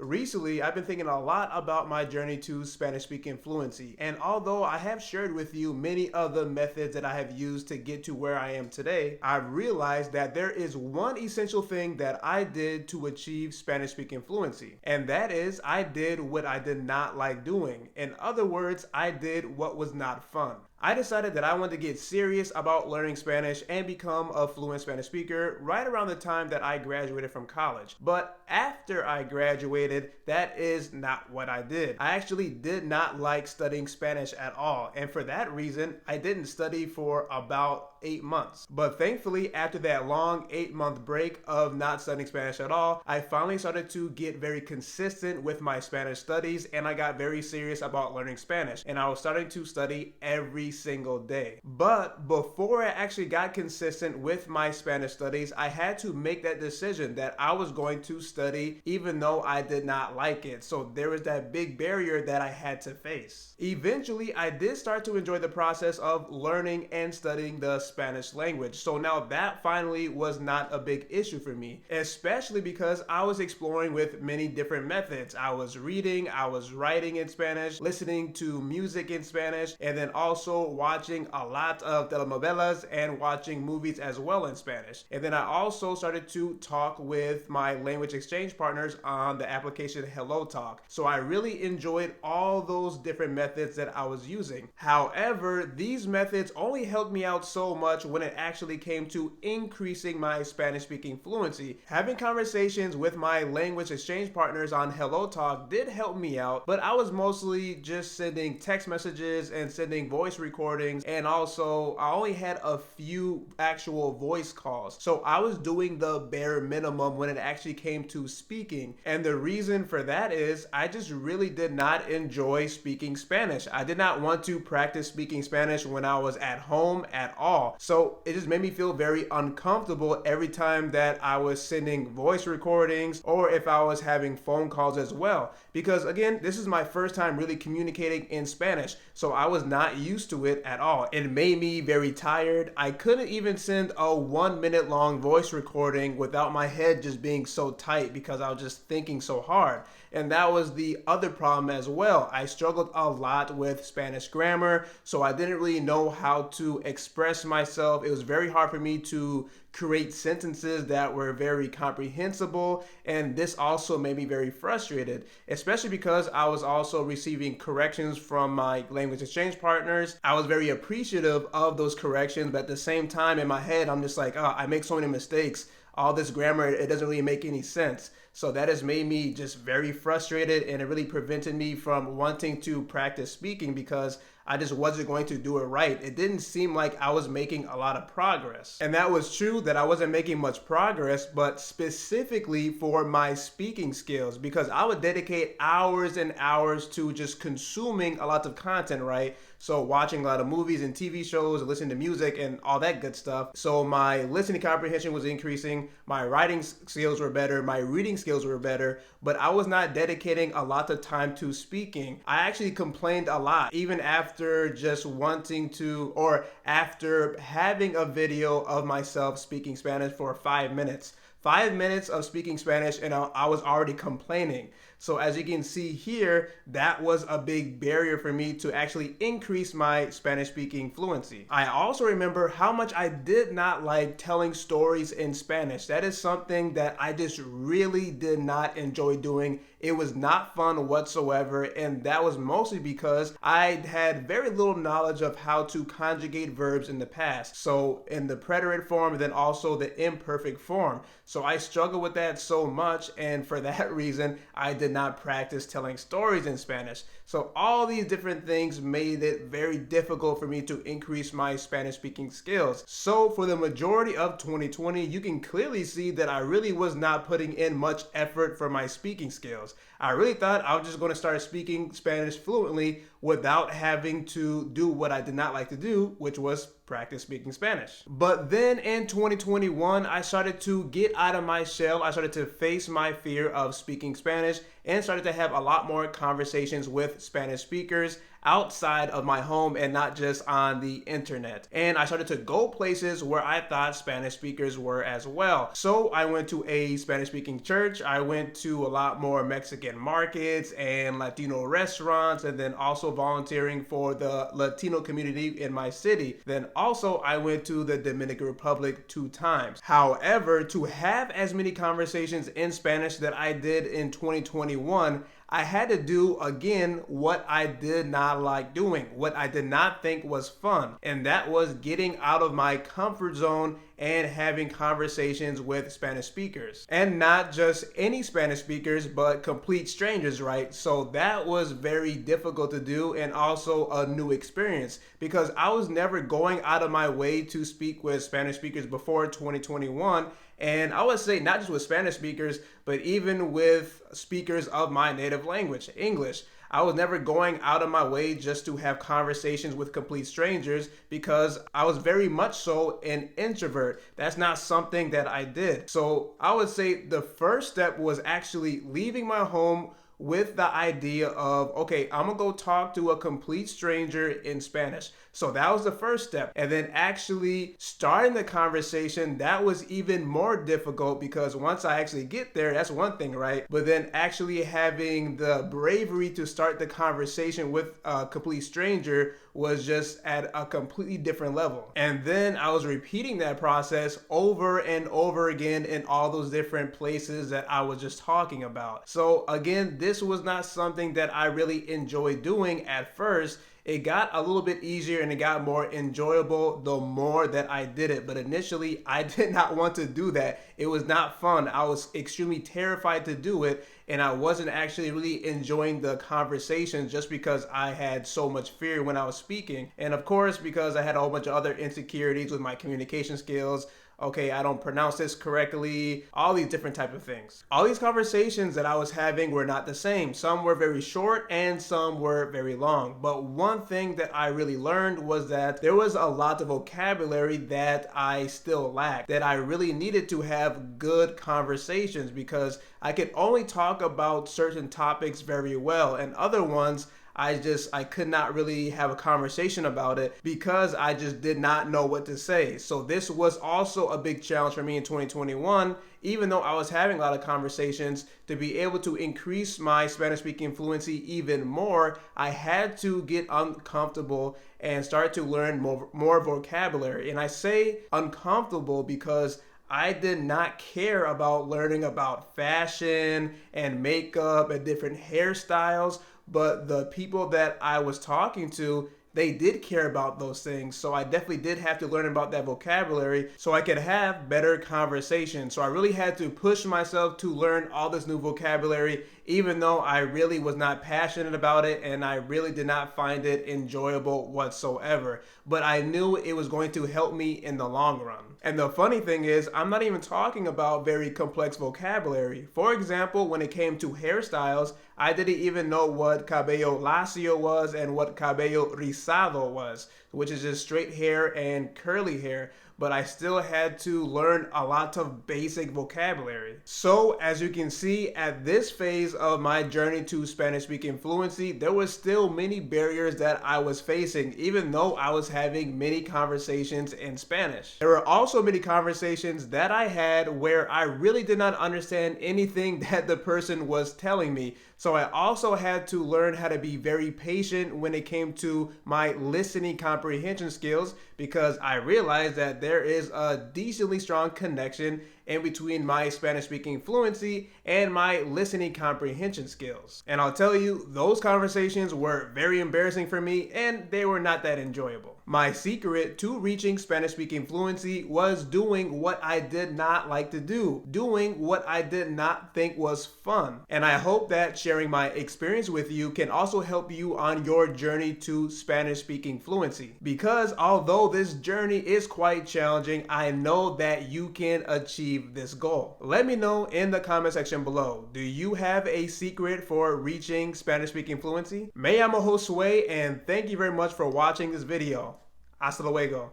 Recently, I've been thinking a lot about my journey to Spanish speaking fluency, and although I have shared with you many of the methods that I have used to get to where I am today, I've realized that there is one essential thing that I did to achieve Spanish speaking fluency, and that is I did what I did not like doing. In other words, I did what was not fun. I decided that I wanted to get serious about learning Spanish and become a fluent Spanish speaker right around the time that I graduated from college. But after I graduated, that is not what I did. I actually did not like studying Spanish at all, and for that reason, I didn't study for about 8 months. But thankfully, after that long 8-month break of not studying Spanish at all, I finally started to get very consistent with my Spanish studies, and I got very serious about learning Spanish, and I was starting to study every single day. But before I actually got consistent with my Spanish studies, I had to make that decision that I was going to study even though I did not like it. So there was that big barrier that I had to face. Eventually, I did start to enjoy the process of learning and studying the Spanish language. So now that finally was not a big issue for me, especially because I was exploring with many different methods. I was reading, I was writing in Spanish, listening to music in Spanish, and then also watching a lot of telenovelas and watching movies as well in Spanish. And then I also started to talk with my language exchange partners on the application HelloTalk. So I really enjoyed all those different methods that I was using. However, these methods only helped me out so much when it actually came to increasing my Spanish speaking fluency. Having conversations with my language exchange partners on HelloTalk did help me out, but I was mostly just sending text messages and sending voice recordings, and also I only had a few actual voice calls. So I was doing the bare minimum when it actually came to speaking. And the reason for that is I just really did not enjoy speaking Spanish. I did not want to practice speaking Spanish when I was at home at all. So it just made me feel very uncomfortable every time that I was sending voice recordings or if I was having phone calls as well. Because again, this is my first time really communicating in Spanish. So I was not used to it at all. It made me very tired. I couldn't even send a 1 minute long voice recording without my head just being so tight because I was just thinking so hard. And that was the other problem as well. I struggled a lot with Spanish grammar, so I didn't really know how to express myself. It was very hard for me to create sentences that were very comprehensible, and this also made me very frustrated, especially because I was also receiving corrections from my language exchange partners. I was very appreciative of those corrections, but at the same time in my head, I'm just like, oh, I make so many mistakes. All this grammar, it doesn't really make any sense. So that has made me just very frustrated, and it really prevented me from wanting to practice speaking because I just wasn't going to do it right. It didn't seem like I was making a lot of progress. And that was true that I wasn't making much progress, but specifically for my speaking skills, because I would dedicate hours and hours to just consuming a lot of content, right? So watching a lot of movies and TV shows, listening to music and all that good stuff. So my listening comprehension was increasing, my writing skills were better, my reading skills were better, but I was not dedicating a lot of time to speaking. I actually complained a lot, even after just wanting to, or after having a video of myself speaking Spanish for 5 minutes. 5 minutes of speaking Spanish and I was already complaining. So as you can see here, that was a big barrier for me to actually increase my Spanish speaking fluency. I also remember how much I did not like telling stories in Spanish. That is something that I just really did not enjoy doing. It was not fun whatsoever, and that was mostly because I had very little knowledge of how to conjugate verbs in the past. So in the preterite form and then also the imperfect form. So I struggled with that so much, and for that reason, I did not practice telling stories in Spanish. So all these different things made it very difficult for me to increase my Spanish speaking skills. So for the majority of 2020, you can clearly see that I really was not putting in much effort for my speaking skills. I really thought I was just going to start speaking Spanish fluently without having to do what I did not like to do, which was practice speaking Spanish. But then in 2021, I started to get out of my shell. I started to face my fear of speaking Spanish and started to have a lot more conversations with Spanish speakers outside of my home and not just on the internet. And I started to go places where I thought Spanish speakers were as well. So I went to a Spanish speaking church. I went to a lot more Mexican markets and Latino restaurants, and then also volunteering for the Latino community in my city. Then also I went to the Dominican Republic 2 times. However, to have as many conversations in Spanish that I did in 2021, I had to do, again, what I did not like doing, what I did not think was fun, and that was getting out of my comfort zone and having conversations with Spanish speakers. And not just any Spanish speakers, but complete strangers, right? So that was very difficult to do and also a new experience because I was never going out of my way to speak with Spanish speakers before 2021. And I would say not just with Spanish speakers, but even with speakers of my native language, English. I was never going out of my way just to have conversations with complete strangers because I was very much so an introvert. That's not something that I did. So I would say the first step was actually leaving my home with the idea of, okay, I'm gonna go talk to a complete stranger in Spanish. So that was the first step. And then actually starting the conversation, that was even more difficult because once I actually get there, that's one thing, right? But then actually having the bravery to start the conversation with a complete stranger was just at a completely different level. And then I was repeating that process over and over again in all those different places that I was just talking about. So again, this was not something that I really enjoyed doing at first. It got a little bit easier and it got more enjoyable the more that I did it. But initially, I did not want to do that. It was not fun. I was extremely terrified to do it. And I wasn't actually really enjoying the conversation just because I had so much fear when I was speaking. And of course, because I had a whole bunch of other insecurities with my communication skills. Okay, I don't pronounce this correctly, all these different type of things. All these conversations that I was having were not the same. Some were very short and some were very long. But one thing that I really learned was that there was a lot of vocabulary that I still lacked, that I really needed to have good conversations because I could only talk about certain topics very well and other ones I could not really have a conversation about it because I just did not know what to say. So this was also a big challenge for me in 2021, even though I was having a lot of conversations. To be able to increase my Spanish speaking fluency even more, I had to get uncomfortable and start to learn more vocabulary. And I say uncomfortable because I did not care about learning about fashion and makeup and different hairstyles. But the people that I was talking to, they did care about those things. So I definitely did have to learn about that vocabulary so I could have better conversations. So I really had to push myself to learn all this new vocabulary, even though I really was not passionate about it and I really did not find it enjoyable whatsoever. But I knew it was going to help me in the long run. And the funny thing is, I'm not even talking about very complex vocabulary. For example, when it came to hairstyles, I didn't even know what cabello lacio was and what cabello rizado was, which is just straight hair and curly hair. But I still had to learn a lot of basic vocabulary. So as you can see, at this phase of my journey to Spanish speaking fluency, there was still many barriers that I was facing, even though I was having many conversations in Spanish. There were also many conversations that I had where I really did not understand anything that the person was telling me. So I also had to learn how to be very patient when it came to my listening comprehension skills because I realized that there is a decently strong connection in between my Spanish speaking fluency and my listening comprehension skills. And I'll tell you, those conversations were very embarrassing for me and they were not that enjoyable. My secret to reaching Spanish speaking fluency was doing what I did not like to do, doing what I did not think was fun. And I hope that sharing my experience with you can also help you on your journey to Spanish speaking fluency. Because although this journey is quite challenging, I know that you can achieve this goal. Let me know in the comment section below. Do you have a secret for reaching Spanish speaking fluency? Me llamo Josue and thank you very much for watching this video. Hasta luego.